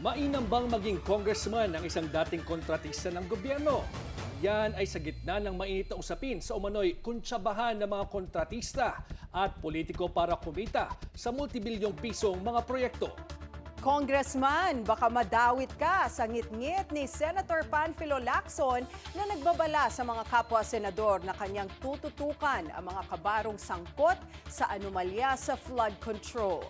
Mainam bang maging congressman ang isang dating kontratista ng gobyerno? Yan ay sa gitna ng mainit na usapin sa umano'y kuntsabahan ng mga kontratista at politiko para kumita sa multibilyong pisong mga proyekto. Congressman, baka madawit ka sa ngit-ngit ni Senator Panfilo Lacson na nagbabala sa mga kapwa-senador na kanyang tututukan ang mga kabarong sangkot sa anomalya sa flood control.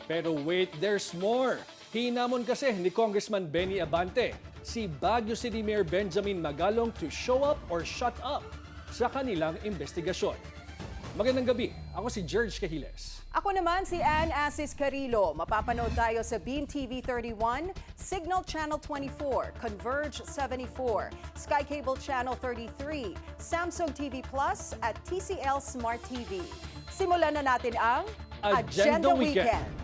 Pero wait, there's more. Hinamon kasi ni Congressman Benny Abante si Baguio City Mayor Benjamin Magalong to show up or shut up sa kanilang investigasyon. Magandang gabi, ako si George Cahiles. Ako naman si Ann Asis Carilo. Mapapanood tayo sa Beam TV 31, Signal Channel 24, Converge 74, Sky Cable Channel 33, Samsung TV Plus at TCL Smart TV. Simulan na natin ang Agenda Weekend.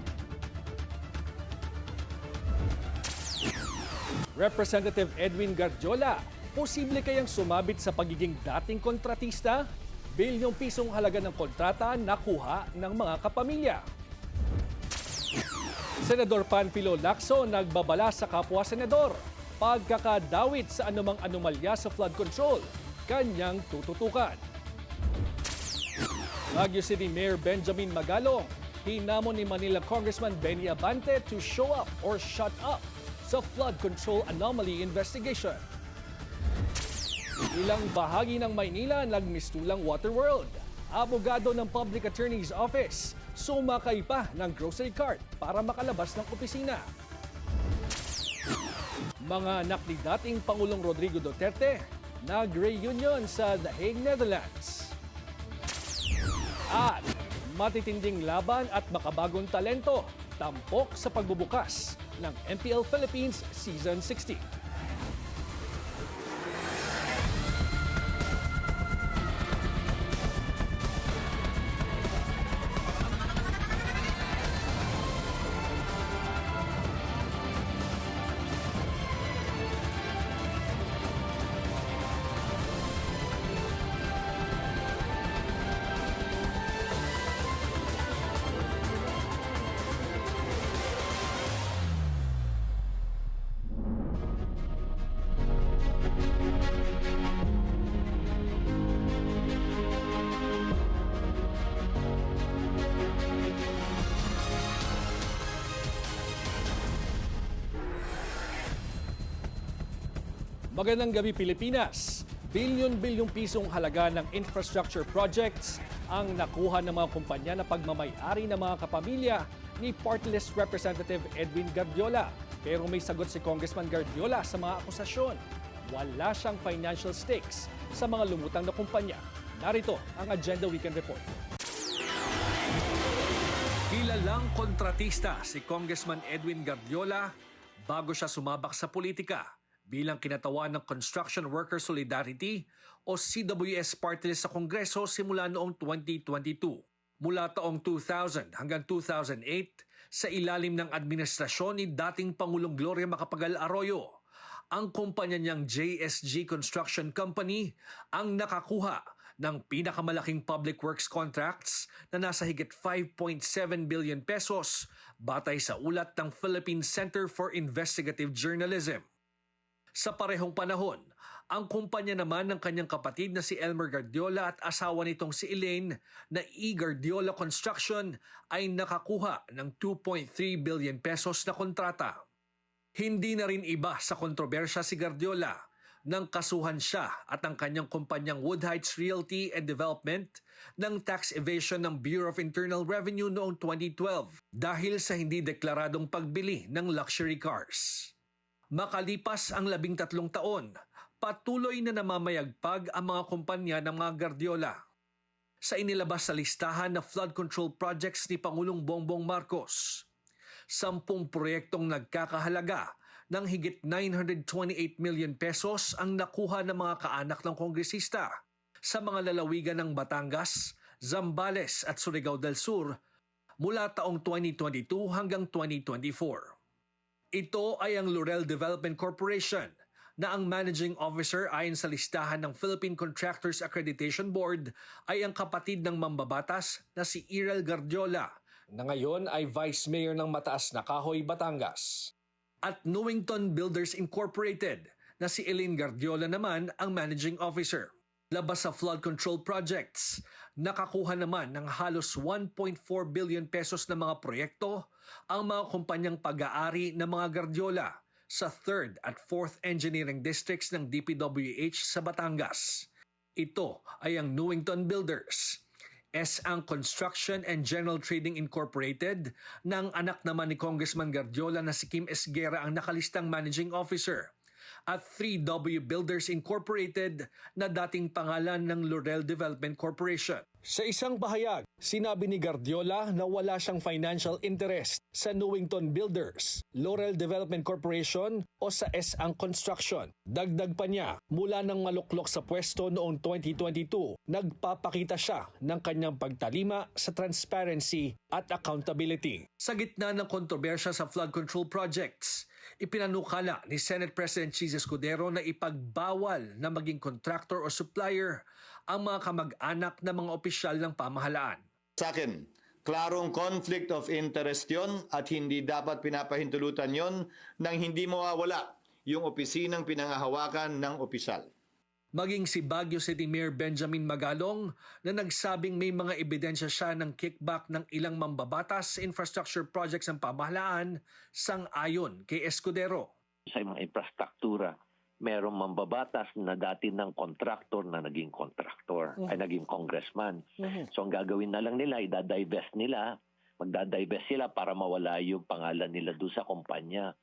Representative Edwin Gardiola, posible kayang sumabit sa pagiging dating kontratista? Bilyong pisong halaga ng kontrata nakuha ng mga kapamilya. Senador Panfilo Lacson nagbabala sa kapwa-senador. Pagkakadawit sa anumang anomalya sa flood control, kanyang tututukan. Baguio City Mayor Benjamin Magalong, hinamon ni Manila Congressman Benny Abante to show up or shut up sa flood control anomaly investigation. Ilang bahagi ng Maynila nagmistulang Waterworld. Abogado ng Public Attorney's Office sumakay pa ng grocery cart para makalabas ng opisina. Mga anak ni dating Pangulong Rodrigo Duterte nag-reunion sa The Hague, Netherlands. At matitinding laban at makabagong talento tampok sa pagbubukas ng MPL Philippines Season 16. Magandang gabi Pilipinas! Bilyon-bilyong pisong halaga ng infrastructure projects ang nakuha ng mga kumpanya na pagmamay-ari ng mga kapamilya ni Party List Representative Edwin Gardiola. Pero may sagot si Congressman Gardiola sa mga akusasyon. Wala siyang financial stakes sa mga lumutang na kumpanya. Narito ang Agenda Weekend Report. Kilalang kontratista si Congressman Edwin Gardiola bago siya sumabak sa politika bilang kinatawan ng Construction Worker Solidarity o CWS party list sa Kongreso simula noong 2022. Mula taong 2000 hanggang 2008, sa ilalim ng administrasyon ni dating Pangulong Gloria Macapagal Arroyo, ang kumpanya niyang JSG Construction Company ang nakakuha ng pinakamalaking public works contracts na nasa higit 5.7 billion pesos batay sa ulat ng Philippine Center for Investigative Journalism. Sa parehong panahon, ang kumpanya naman ng kanyang kapatid na si Elmer Gardiola at asawa nitong si Elaine na E. Gardiola Construction ay nakakuha ng 2.3 billion pesos na kontrata. Hindi na rin iba sa kontrobersya si Gardiola nang kasuhan siya at ang kanyang kumpanyang Wood Heights Realty and Development ng tax evasion ng Bureau of Internal Revenue noong 2012 dahil sa hindi deklaradong pagbili ng luxury cars. Makalipas ang 13 taon, patuloy na namamayagpag ang mga kumpanya ng mga Gardiola. Sa inilabas sa listahan na flood control projects ni Pangulong Bongbong Marcos, 10 proyektong nagkakahalaga ng higit 928 million pesos ang nakuha ng mga kaanak ng kongresista sa mga lalawigan ng Batangas, Zambales at Surigao del Sur mula taong 2022 hanggang 2024. Ito ay ang Laurel Development Corporation na ang managing officer ayon sa listahan ng Philippine Contractors Accreditation Board ay ang kapatid ng mambabatas na si Irel Gardiola na ngayon ay Vice Mayor ng Mataas na Kahoy, Batangas. At Newington Builders Incorporated na si Elaine Guardiola naman ang managing officer. Labas sa flood control projects, nakakuha naman ng halos 1.4 billion pesos na mga proyekto ang mga kumpanyang pag-aari ng mga Guardiola sa 3rd at 4th Engineering Districts ng DPWH sa Batangas. Ito ay ang Newington Builders, S-Ang Construction and General Trading Incorporated ng anak naman ni Congressman Guardiola na si Kim Esguera ang nakalistang managing officer, at 3W Builders Incorporated na dating pangalan ng Laurel Development Corporation. Sa isang pahayag, sinabi ni Guardiola na wala siyang financial interest sa Newington Builders, Laurel Development Corporation o sa S-Ang Construction. Dagdag pa niya, mula nang maluklok sa pwesto noong 2022, nagpapakita siya ng kanyang pagtalima sa transparency at accountability. Sa gitna ng kontrobersya sa flood control projects, ipinanukala ni Senate President Cheese Escudero na ipagbawal na maging contractor o supplier ang mga kamag-anak ng mga opisyal ng pamahalaan. Sa akin, klarong conflict of interest yon at hindi dapat pinapahintulutan yon nang hindi mawawala yung opisinang pinangahawakan ng opisyal. Maging si Baguio City Mayor Benjamin Magalong na nagsabing may mga ebidensya siya ng kickback ng ilang mambabatas sa infrastructure projects ng pamahalaan sang-ayon kay Escudero. Sa mga infrastruktura, merong mambabatas na dati ng contractor na naging contractor, ay naging congressman. So ang gagawin na lang nila, idadivest nila, magdadivest sila para mawala yung pangalan nila doon sa kumpanya.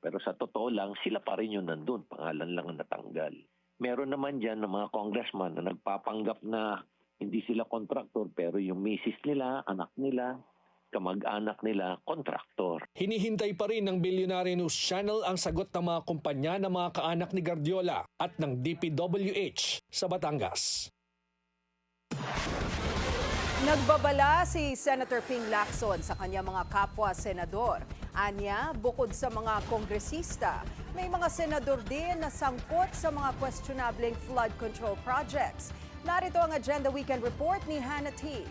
Pero sa totoo lang, sila pa rin yung nandun, pangalan lang ang natanggal. Meron naman dyan ng mga congressman na nagpapanggap na hindi sila contractor pero yung misis nila, anak nila, kamag-anak nila, kontraktor. Hinihintay pa rin ng Billionaire News Channel ang sagot ng mga kumpanya ng mga kaanak ni Guardiola at ng DPWH sa Batangas. Nagbabala si Senator Ping Lacson sa kanyang mga kapwa-senador. Anya, bukod sa mga kongresista, may mga senador din na sangkot sa mga questionableng flood control projects. Narito ang Agenda Weekend Report ni Hannah T.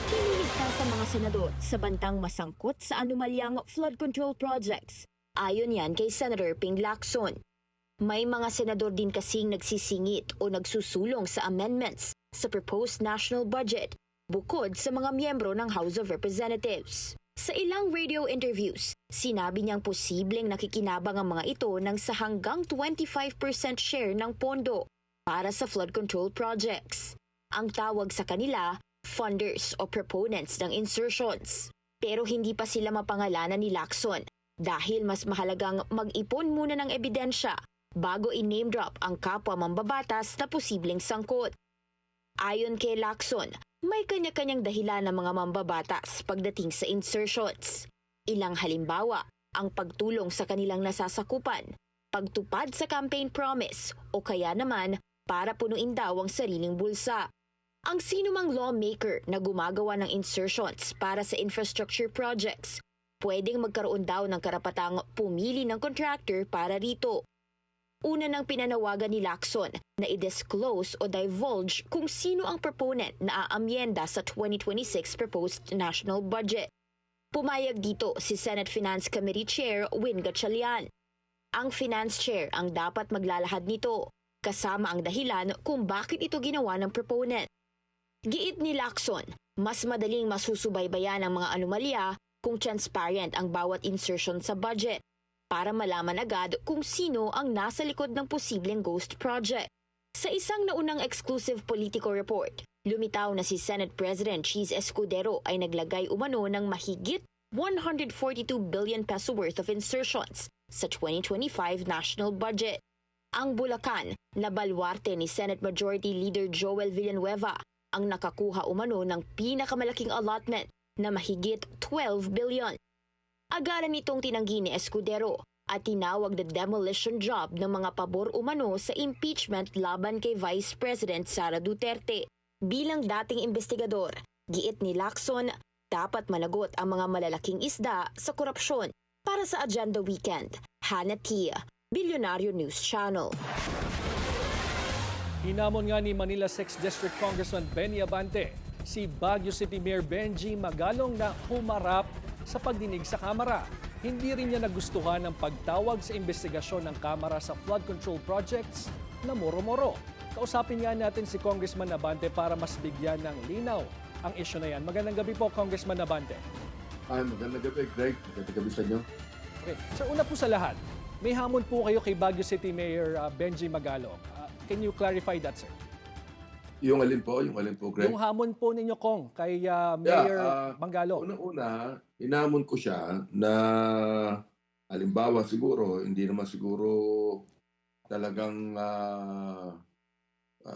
Piniligtas sa mga senador sa bantang masangkot sa anomalyang flood control projects. Ayon yan kay Senator Ping Lacson. May mga senador din kasing nagsisingit o nagsusulong sa amendments sa proposed national budget bukod sa mga miyembro ng House of Representatives. Sa ilang radio interviews, sinabi niyang posibleng nakikinabang ang mga ito ng sa hanggang 25% share ng pondo para sa flood control projects. Ang tawag sa kanila, funders o proponents ng insertions. Pero hindi pa sila mapangalanan ni Lacson dahil mas mahalagang mag-ipon muna ng ebidensya bago i-name drop ang kapwa mambabatas na posibleng sangkot. Ayon kay Lacson, may kanya-kanyang dahilan ng mga mambabatas pagdating sa insertions. Ilang halimbawa, ang pagtulong sa kanilang nasasakupan, pagtupad sa campaign promise o kaya naman para punuin daw ang sariling bulsa. Ang sinumang lawmaker na gumagawa ng insertions para sa infrastructure projects, pwedeng magkaroon daw ng karapatang pumili ng contractor para rito. Una nang pinanawagan ni Lacson na i-disclose o divulge kung sino ang proponent na aamyenda sa 2026 proposed national budget. Pumayag dito si Senate Finance Committee Chair Win Gatchalian. Ang Finance Chair ang dapat maglalahad nito, kasama ang dahilan kung bakit ito ginawa ng proponent. Giit ni Lacson, mas madaling masusubaybayan ang mga anomalya kung transparent ang bawat insertion sa budget para malaman agad kung sino ang nasa likod ng posibleng ghost project. Sa isang naunang exclusive Politico report, lumitaw na si Senate President Cheese Escudero ay naglagay umano ng mahigit 142 billion peso worth of insertions sa 2025 national budget. Ang Bulacan, na baluarte ni Senate Majority Leader Joel Villanueva, ang nakakuha umano ng pinakamalaking allotment na mahigit 12 billion. Agaran nitong tinanggi ni Escudero at tinawag na demolition job ng mga pabor umano sa impeachment laban kay Vice President Sara Duterte. Bilang dating investigador, giit ni Lacson, dapat managot ang mga malalaking isda sa korupsyon. Para sa Agenda Weekend, Hannah T., Billionaire News Channel. Hinamon nga ni Manila 6th District Congressman Benny Abante si Baguio City Mayor Benji Magalong na humarap sa pagdinig sa Kamara. hindi rin niya nagustuhan ang pagtawag sa investigasyon ng Kamara sa flood control projects na moro-moro. Kausapin nga natin si Congressman Nabante para mas bigyan ng linaw ang issue na yan. Magandang gabi po, Congressman Nabante. Ay, magandang gabi, Greg. Magandang gabi sa inyo. Okay. Sir, una po sa lahat, may hamon po kayo kay Baguio City Mayor Benji Magalong. Can you clarify that, sir? Yung alin po, Greg? Yung hamon po ninyo, Kong, kay Mayor Magalong. Unang-una, inamon ko siya na halimbawa siguro, hindi naman siguro talagang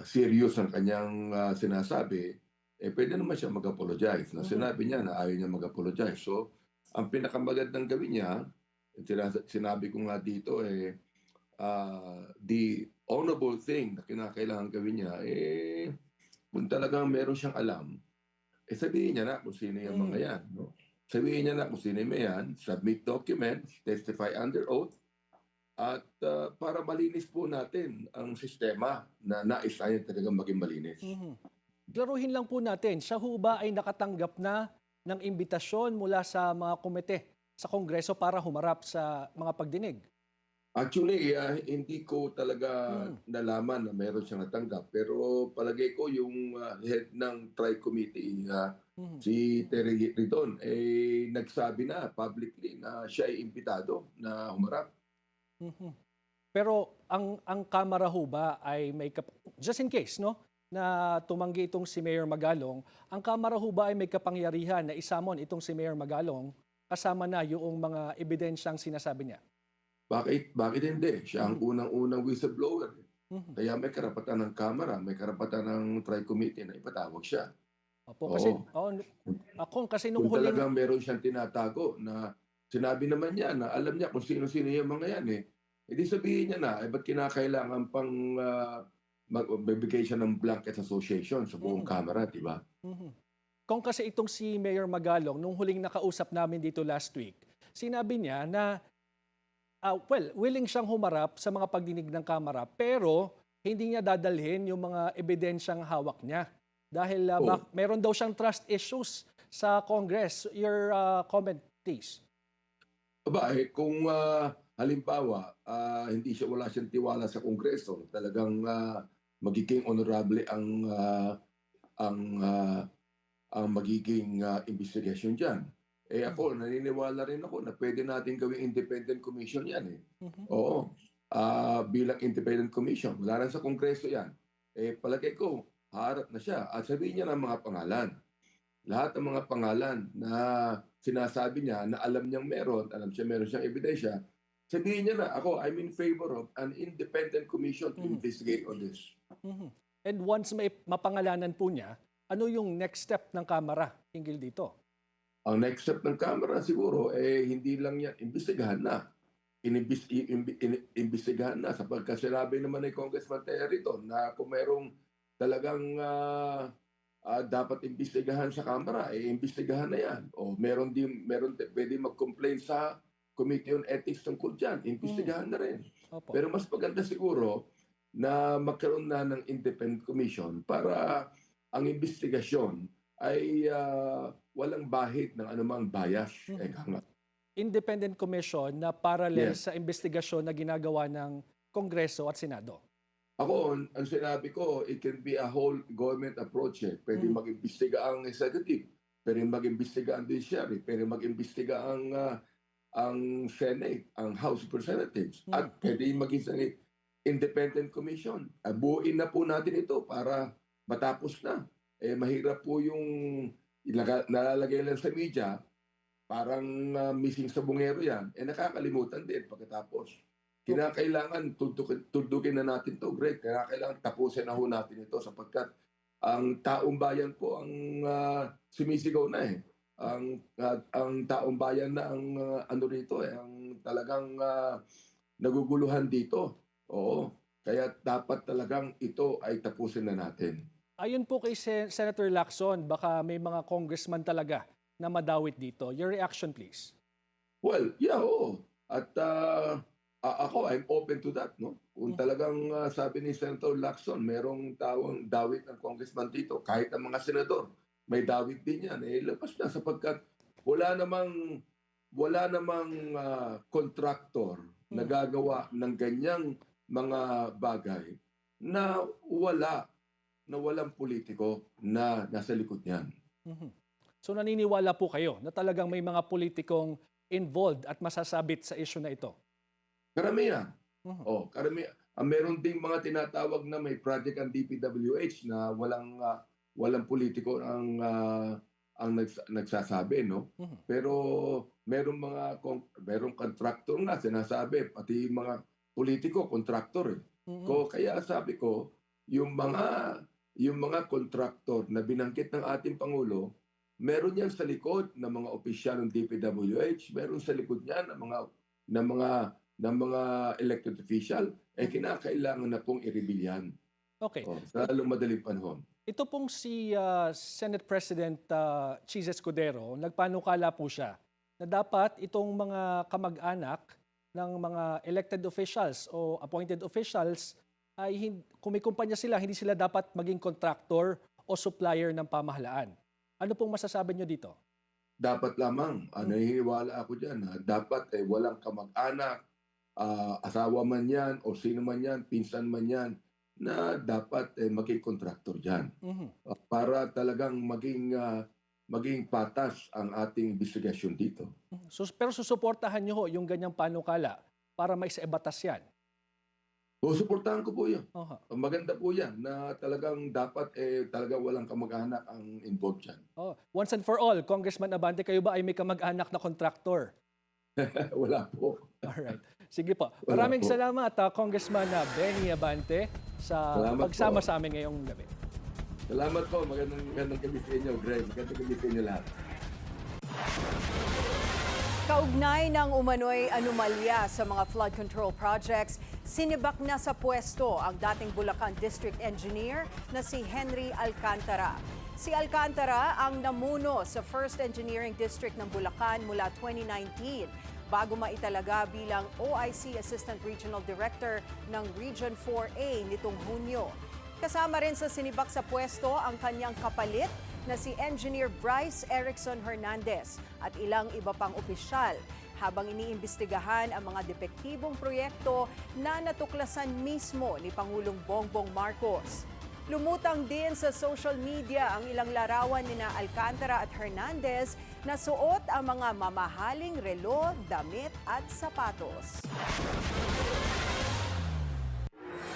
serious ang kanyang sinasabi, pwede naman siya mag-apologize. Na sinabi niya na ayaw niya mag-apologize. So, ang pinakamagandang gawin niya, sinabi ko nga dito, the honorable thing na kinakailangan gawin niya, kung talagang meron siyang alam, sabihin niya na kung sino yung mga yan. No? Sabihin niya na kung sino yung yan, submit documents, testify under oath, at para malinis po natin ang sistema na nais tayo talagang maging malinis. Klaruhin lang po natin, siya ho ba ay nakatanggap na ng imbitasyon mula sa mga komite sa Kongreso para humarap sa mga pagdinig? Actually, hindi ko talaga nalaman na meron siyang natanggap. Pero palagay ko yung head ng tri-committee, si Terry Ridon, nagsabi na publicly na siya ay imbitado na humarap. Pero ang Kamara ho ba ay may, just in case, no, na tumanggi itong si Mayor Magalong, ang Kamara ho ba ay may kapangyarihan na isamon itong si Mayor Magalong kasama na yung mga ebidensyang sinasabi niya? Bakit hindi? Siya ang unang-unang whistleblower. Kaya may karapatan ng Kamara, may karapatan ng tri-committee na ipatawag siya. Opo, kasi, kasi nung kung huling... talagang meron siyang tinatago na sinabi naman niya na alam niya kung sino-sino yung mga yan edi sabihin niya na, ba't kinakailangan pang magbibigay siya ng blanket association sa buong Kamara, di ba? Kung kasi itong si Mayor Magalong, nung huling nakausap namin dito last week, sinabi niya na willing siyang humarap sa mga pagdinig ng Kamara, pero hindi niya dadalhin yung mga ebidensyang hawak niya. Dahil meron daw siyang trust issues sa Congress. Your comment, please. Kung halimbawa, wala siyang tiwala sa Kongreso, talagang magiging honorable ang magiging investigation dyan. Ako, naniniwala rin ako na pwede natin gawing independent commission yan Oo. Bilang independent commission. Wala na sa Kongreso yan. Palagay ko, harap na siya. At sabihin niya ng mga pangalan. Lahat ng mga pangalan na sinasabi niya na alam niyang meron siyang ebidensya, sabihin niya na, ako, I'm in favor of an independent commission to investigate on this. And once may mapangalanan po niya, ano yung next step ng Kamara hinggil dito? Ang next step ng Kamara siguro, hindi lang yan, imbestigahan na. Imbestigahan na sapagkat sinabi naman ni Congressman Terry rito na kung merong talagang dapat imbestigahan sa Kamara, imbestigahan na yan. O meron pwede mag-complain sa Committee on Ethics tungkol dyan, imbestigahan na rin. Opo. Pero mas maganda siguro na magkaroon na ng independent commission para ang investigasyon ay walang bahid ng anumang bias. Independent commission na parallel sa investigasyon na ginagawa ng Kongreso at Senado. Ako, ang sinabi ko, it can be a whole government approach. Pwede mag-imbestiga ang executive, pwede mag-imbestiga ang judiciary, pwede mag-imbestiga ang Senate, ang House of Representatives, at pwede mag-isang independent commission. Buuin na po natin ito para matapos na. Mahirap po yung nalalagay lang sa media, parang missing sa bungero yan, nakakalimutan din pagkatapos. Kinakailangan tudugin na natin to, Greg. Kinakailangan tapusin na ho natin ito sapagkat ang taong bayan po ang sumisigaw na ang taong bayan na ang ang talagang naguguluhan dito. Oo. Kaya dapat talagang ito ay tapusin na natin. Ayon po kay Senator Lacson, baka may mga congressman talaga na madawit dito. Your reaction, please. Well, yeah, oo. At ako, I'm open to that. No? Kung talagang sabi ni Senator Lacson, merong tawang dawit ng congressman dito, kahit ang mga senador, may dawit din yan. Labas na sapagkat wala namang wala namang contractor na gagawa ng ganyang mga bagay na walang politiko na nasa likod niyan. Mhm. So naniniwala po kayo na talagang may mga politikong involved at masasabit sa issue na ito? Karamihan. Mhm. Karamihan. Meron ding mga tinatawag na may project ang DPWH na walang politiko ang nagsasabi, no? Mhm. Pero merong contractor nga sinasabi, pati yung mga politiko contractor eh. Mhm. Kaya sabi ko, yung mga contractor na binanggit ng ating Pangulo, meron yan sa likod ng mga opisyal ng DPWH, meron sa likod niyan ng mga elected official, kinakailangan na pong i-reveal yan. Okay. Sa lalong madaling panahon. Ito pong si Senate President Cheese Escudero, nagpanukala po siya na dapat itong mga kamag-anak ng mga elected officials o appointed officials ay kung may kumpanya sila, hindi sila dapat maging contractor o supplier ng pamahalaan. Ano pong masasabi nyo dito? Dapat lamang, naniniwala ako dyan, dapat walang kamag-anak, asawa man yan o sino man yan, pinsan man yan, na dapat maging contractor dyan. Mhm. Para talagang maging patas ang ating investigasyon dito. Pero susuportahan nyo ho yung ganyang panukala para may saibatas yan? Suportahan ko po yun. Oha. Maganda po yan na talagang dapat talagang walang kamag-anak ang involved dyan. Oh, once and for all, Congressman Abante, kayo ba ay may kamag-anak na contractor? Wala po. Alright. Sige po. Wala Maraming po. salamat, Congressman Benny Abante, sa Salamat pagsama po. sa amin ngayong gabi. Salamat po. Magandang gabi sa inyo, Greg. Magandang gabi sa inyo lahat. Kaugnay ng umano'y anomalya sa mga flood control projects, sinibak na sa pwesto ang dating Bulacan District Engineer na si Henry Alcantara. Si Alcantara ang namuno sa First Engineering District ng Bulacan mula 2019 bago maitalaga bilang OIC Assistant Regional Director ng Region 4A nitong Hunyo. Kasama rin sa sinibak sa pwesto ang kanyang kapalit na si Engineer Bryce Erickson Hernandez at ilang iba pang opisyal habang iniimbestigahan ang mga depektibong proyekto na natuklasan mismo ni Pangulong Bongbong Marcos. Lumutang din sa social media ang ilang larawan ni na Alcantara at Hernandez na suot ang mga mamahaling relo, damit at sapatos.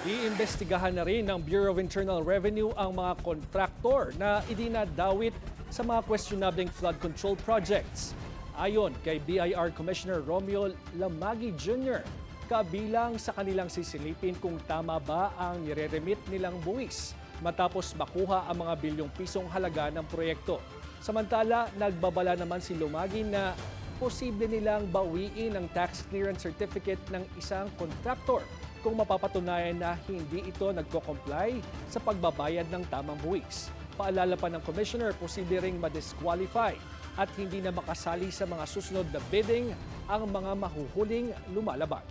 Iimbestigahan na rin ng Bureau of Internal Revenue ang mga kontraktor na idinadawit sa mga questionabling flood control projects. Ayon kay BIR Commissioner Romeo Lamagi Jr., kabilang sa kanilang sisilipin kung tama ba ang nire-remit nilang buwis matapos makuha ang mga bilyong pisong halaga ng proyekto. Samantala, nagbabala naman si Lumagi na posible nilang bawiin ang tax clearance certificate ng isang kontraktor kung mapapatunayan na hindi ito nagko-comply sa pagbabayad ng tamang buwis. Paalala pa ng Commissioner, posible ring ma-disqualify at hindi na makasali sa mga susunod na bidding ang mga mahuhuling lumalabag.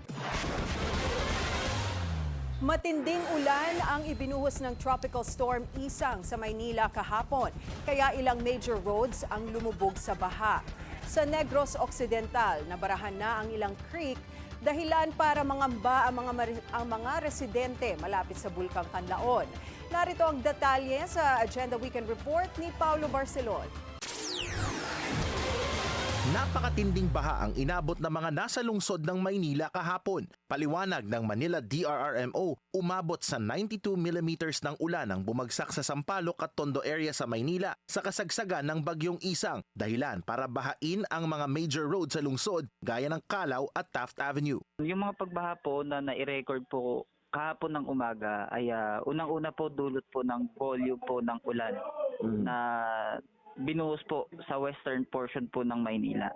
Matinding ulan ang ibinuhos ng Tropical Storm Isang sa Maynila kahapon, kaya ilang major roads ang lumubog sa baha. Sa Negros Occidental, nabarahan na ang ilang creek, dahilan para mangamba ang mga residente malapit sa Bulkang Kanlaon. Narito ang detalye sa Agenda Weekend Report ni Paulo Barcelon. Napakatinding baha ang inabot ng mga nasa lungsod ng Maynila kahapon. Paliwanag ng Manila DRRMO, umabot sa 92 millimeters ng ulan ang bumagsak sa Sampaloc at Tondo area sa Maynila sa kasagsagan ng Bagyong Isang, dahilan para bahain ang mga major roads sa lungsod gaya ng Calao at Taft Avenue. Yung mga pagbaha po na nai-record po kahapon ng umaga ay unang-una po dulot po ng volume po ng ulan na binuhos po sa western portion po ng Maynila.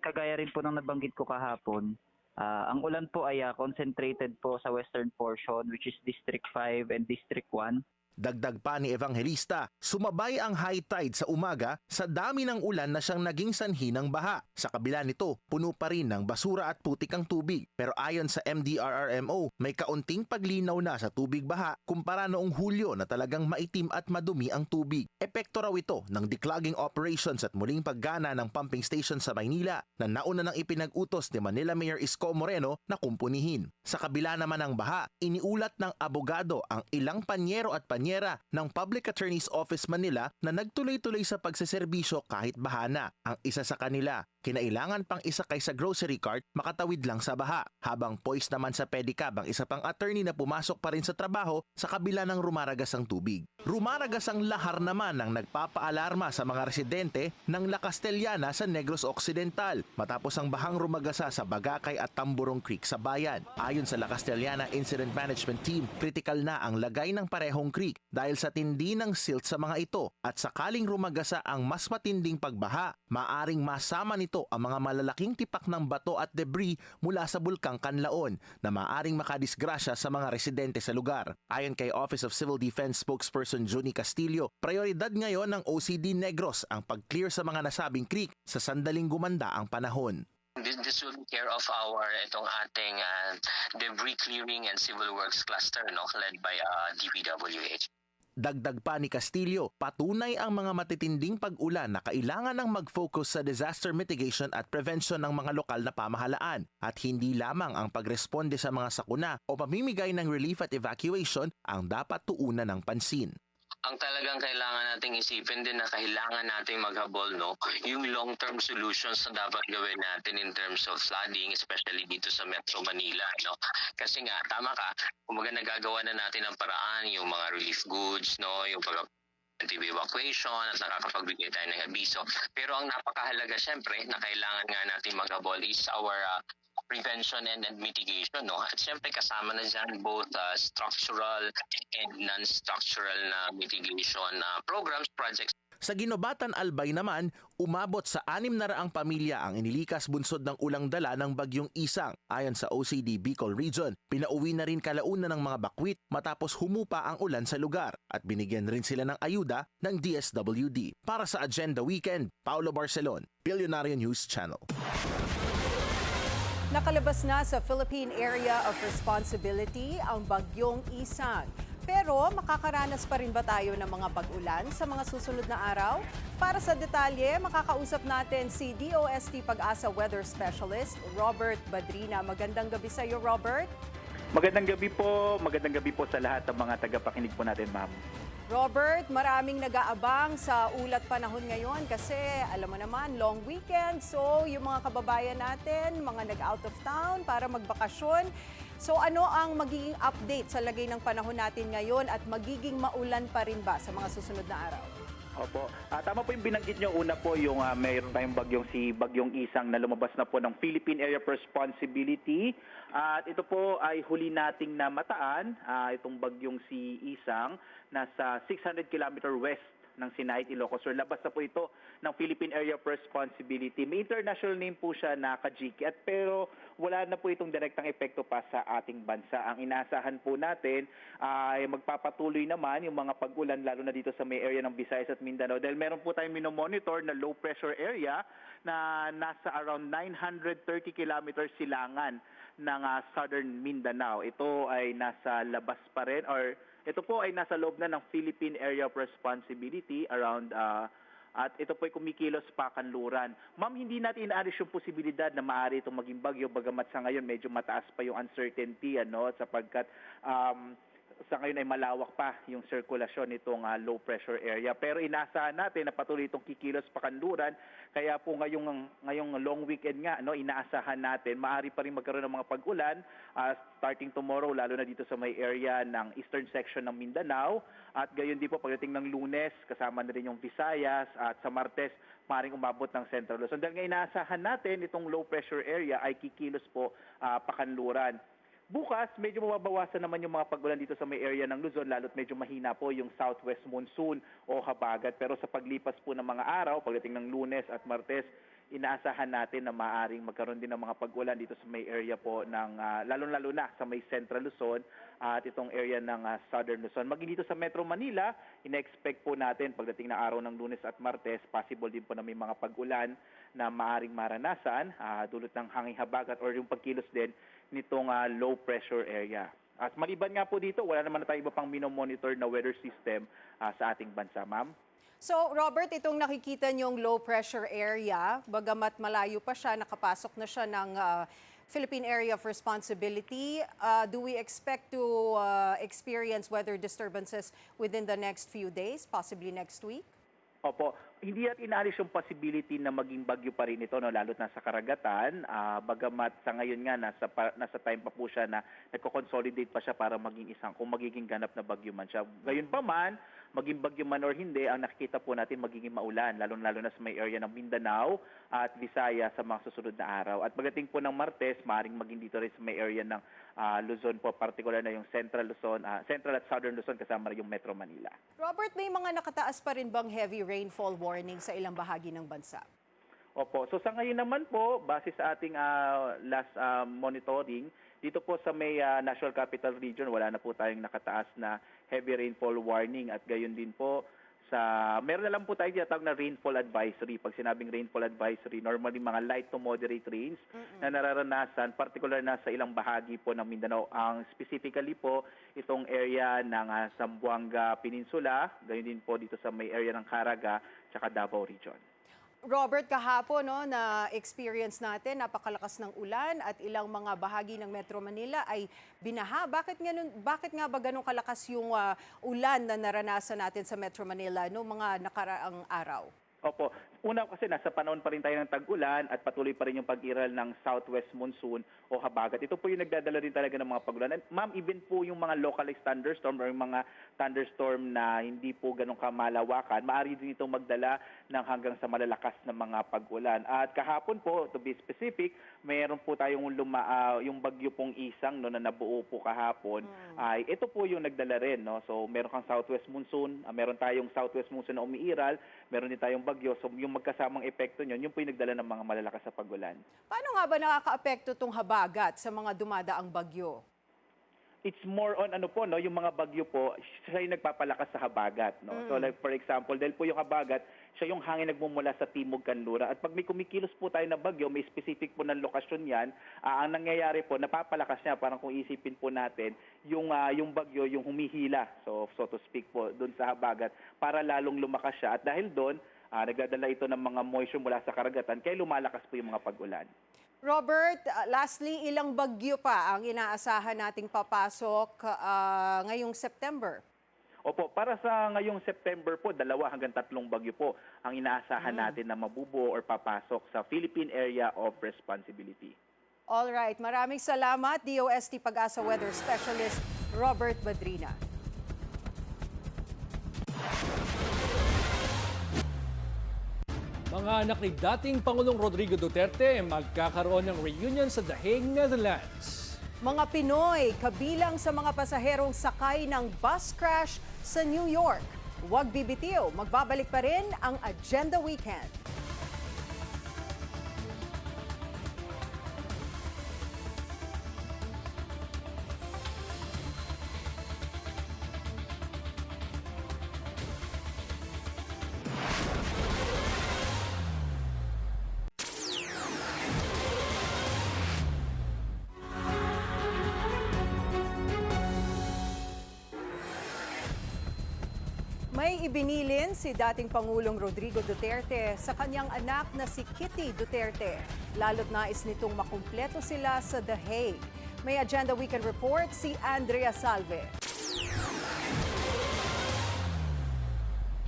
Kagaya rin po ng nabanggit ko kahapon, ang ulan po ay concentrated po sa western portion which is District 5 and District 1. Dagdag pa ni Evangelista, sumabay ang high tide sa umaga sa dami ng ulan na siyang naging sanhi ng baha. Sa kabila nito, puno pa rin ng basura at putik ang tubig. Pero ayon sa MDRRMO, may kaunting paglinaw na sa tubig baha kumpara noong Hulyo na talagang maitim at madumi ang tubig. Epekto raw ito ng declogging operations at muling paggana ng pumping station sa Maynila na nauna nang ipinag-utos ni Manila Mayor Isko Moreno na kumpunihin. Sa kabila naman ng baha, iniulat ng abogado ang ilang panyero at panyera ng Public Attorney's Office Manila na nagtuloy-tuloy sa pagseserbisyo kahit baha na. Ang isa sa kanila, kinailangan pang isakay sa grocery cart makatawid lang sa baha. Habang poised naman sa pedicab ang isa pang attorney na pumasok pa rin sa trabaho sa kabila ng rumaragas ang tubig. Rumaragas ang lahar naman ng nagpapaalarma sa mga residente ng La Castellana sa Negros Occidental matapos ang bahang rumagasa sa Bagakay at Tamborong Creek sa bayan. Ayon sa La Castellana Incident Management Team, critical na ang lagay ng parehong creek dahil sa tindi ng silt sa mga ito at sakaling rumagasa ang mas matinding pagbaha, maaring masama nito ang mga malalaking tipak ng bato at debris mula sa Bulkang Kanlaon na maaring makadisgrasya sa mga residente sa lugar. Ayon kay Office of Civil Defense spokesperson Juni Castillo, prioridad ngayon ng OCD Negros ang pag-clear sa mga nasabing creek sa sandaling gumanda ang panahon. This will take care of our itong ating debris clearing and civil works cluster led by DPWH. Dagdag pa ni Castillo, patunay ang mga matitinding pag-ulan na kailangan ng mag-focus sa disaster mitigation at prevention ng mga lokal na pamahalaan at hindi lamang ang pagresponde sa mga sakuna o pamimigay ng relief at evacuation ang dapat tuunan ng pansin. Ang talagang kailangan nating isipin din na kailangan nating maghabol yung long-term solutions na dapat gawin natin in terms of flooding, especially dito sa Metro Manila. Kasi nga, tama ka, kumaga nagagawa na natin ang paraan, yung mga relief goods, yung preventive evacuation at nakakapagbigay tayo ng abiso. Pero ang napakahalaga syempre na kailangan nga natin maghabol is our prevention and mitigation. At syempre kasama na dyan both structural and non-structural na mitigation programs, projects. Sa Ginobatan Albay naman, umabot sa 600 pamilya ang inilikas bunsod ng ulang dala ng bagyong Isang. Ayon sa OCD Bicol Region, pinauwi na rin kalaunan ng mga bakwit matapos humupa ang ulan sa lugar at binigyan rin sila ng ayuda ng DSWD. Para sa Agenda Weekend, Paulo Barcelon, Billionaire News Channel. Nakalabas na sa Philippine Area of Responsibility ang bagyong Isang. Pero makakaranas pa rin ba tayo ng mga pag-ulan sa mga susunod na araw? Para sa detalye, makakausap natin si DOST Pag-asa Weather Specialist Robert Badrina. Magandang gabi sa iyo, Robert. Magandang gabi po. Magandang gabi po sa lahat ng mga tagapakinig po natin, ma'am. Robert, maraming nag-aabang sa ulat panahon ngayon kasi alam mo naman, long weekend. So, yung mga kababayan natin, mga nag-out of town para magbakasyon. So, ano ang magiging update sa lagay ng panahon natin ngayon at magiging maulan pa rin ba sa mga susunod na araw? Opo. Tama po yung binanggit nyo. Una po yung mayroon tayong bagyong Isang na lumabas na po ng Philippine Area of Responsibility. At ito po ay huli nating namataan, itong bagyong si Isang, nasa 600 km west ng Sinait, Ilocos Sur. Labas na po ito ng Philippine Area of Responsibility. May international name po siya na Kajiki at pero wala na po itong direktang epekto pa sa ating bansa. Ang inaasahan po natin ay magpapatuloy naman yung mga pag-ulan lalo na dito sa may area ng Visayas at Mindanao dahil meron po tayong minomonitor na low pressure area na nasa around 930 kilometers silangan ng southern Mindanao. Ito ay nasa labas pa rin or ito po ay nasa loob na ng Philippine Area of Responsibility around at ito po ay kumikilos pa kanluran. Ma'am, hindi natin inaalis yung posibilidad na maaari itong maging bagyo bagamat sa ngayon medyo mataas pa yung uncertainty sapagkat sa ngayon ay malawak pa yung sirkulasyon nitong low pressure area. Pero inaasahan natin na patuloy itong kikilos pa kanluran. Kaya po ngayong long weekend nga, inaasahan natin, maaari pa rin magkaroon ng mga pag-ulan starting tomorrow, lalo na dito sa may area ng eastern section ng Mindanao. At gayon din po pagdating ng Lunes, kasama na rin yung Visayas at sa Martes, maaaring umabot ng Central Luzon. Dahil nga inaasahan natin, itong low pressure area ay kikilos po pakanluran. Bukas, medyo mababawasan naman yung mga pag-ulan dito sa may area ng Luzon, lalo't medyo mahina po yung southwest monsoon o habagat. Pero sa paglipas po ng mga araw, pagdating ng Lunes at Martes, inaasahan natin na maaaring magkaroon din ng mga pag-ulan dito sa may area po ng lalo-lalo na sa may Central Luzon at itong area ng Southern Luzon. Maging dito sa Metro Manila, ina-expect po natin pagdating na araw ng Lunes at Martes, possible din po na may mga pag-ulan na maaaring maranasan dulot ng hanging habagat or yung pagkilos din nitong low pressure area. At maliban nga po dito, wala naman na tayo iba pang minomonitor na weather system sa ating bansa, ma'am. So, Robert, itong nakikita niyong low pressure area, bagamat malayo pa siya, nakapasok na siya ng Philippine Area of Responsibility. Do we expect to experience weather disturbances within the next few days, possibly next week? Opo, hindi at inaalis yung possibility na maging bagyo pa rin ito, no, lalo na sa karagatan. Bagamat sa ngayon nga, nasa time pa po siya na nagko-consolidate pa siya para maging isang, kung magiging ganap na bagyo man siya. Gayon pa man, maging bagyo man or hindi, ang nakikita po natin magiging maulan, lalo na sa may area ng Mindanao at Visayas sa mga susunod na araw. At pagdating po ng Martes, maaaring maging dito rin sa may area ng Luzon po, particular na yung Central Luzon, Central at Southern Luzon kasama rin yung Metro Manila. Robert, may mga nakataas pa rin bang heavy rainfall warning sa ilang bahagi ng bansa? Opo. So sa ngayon naman po, base sa ating last monitoring, dito po sa may National Capital Region, wala na po tayong nakataas na heavy rainfall warning at gayon din po meron na lang po tayo tinatawag na rainfall advisory. Pag sinabing rainfall advisory, normally mga light to moderate rains na nararanasan, particular na sa ilang bahagi po ng Mindanao. Ang specifically po, itong area ng Zamboanga Peninsula, gayon din po dito sa may area ng Caraga, tsaka Davao Region. Robert, kahapon na experience natin, napakalakas ng ulan at ilang mga bahagi ng Metro Manila ay binaha. Bakit nga ba ganun kalakas yung ulan na naranasan natin sa Metro Manila noong mga nakaraang araw? Opo. Una kasi nasa panahon pa rin tayo ng tag-ulan at patuloy pa rin yung pag-iral ng southwest monsoon o habagat. Ito po yung nagdadala rin talaga ng mga pag-ulan. And ma'am, even po yung mga localized thunderstorm or yung mga thunderstorm na hindi po ganun kamalawakan, maaari din itong magdala ng hanggang sa malalakas na mga pag-ulan. At kahapon po, to be specific, mayroon po tayong yung bagyo pong Isang na nabuo po kahapon. Ito po yung nagdala rin. No? So meron kang southwest monsoon, meron tayong southwest monsoon na umiiral, meron din tayong bagyo. So yung magkasamang epekto nyon, yun po yung nagdala ng mga malalakas sa pag-ulan. Paano nga ba nakaka-apekto itong habagat sa mga dumadaang bagyo? It's more on yung mga bagyo po, siya yung nagpapalakas sa habagat. No? So like for example, dahil po yung habagat, siya yung hangin nagmumula sa timog kanlura. At pag may kumikilos po tayo na bagyo, may specific po ng lokasyon yan, ang nangyayari po, napapalakas niya, parang kung isipin po natin, yung bagyo, yung humihila, so to speak po, doon sa habagat, para lalong lumakas siya. At dahil doon, nagdadala ito ng mga moisture mula sa karagatan, kaya lumalakas po yung mga pag-ulan. Robert, lastly, ilang bagyo pa ang inaasahan nating papasok ngayong September? Opo, para sa ngayong September po, 2 hanggang 3 bagyo po ang inaasahan natin na mabubuo or papasok sa Philippine Area of Responsibility. All right, maraming salamat, DOST Pag-asa Weather Specialist Robert Badrina. Mga anak ni dating Pangulong Rodrigo Duterte magkakaroon ng reunion sa The Hague, Netherlands. Mga Pinoy kabilang sa mga pasaherong sakay ng bus crash sa New York. Huwag bibitiw, magbabalik pa rin ang Agenda Weekend. May ibinilin si dating Pangulong Rodrigo Duterte sa kanyang anak na si Kitty Duterte. Lalo't nais nitong makumpleto sila sa The Hague. May Agenda Weekend Report si Andrea Salve.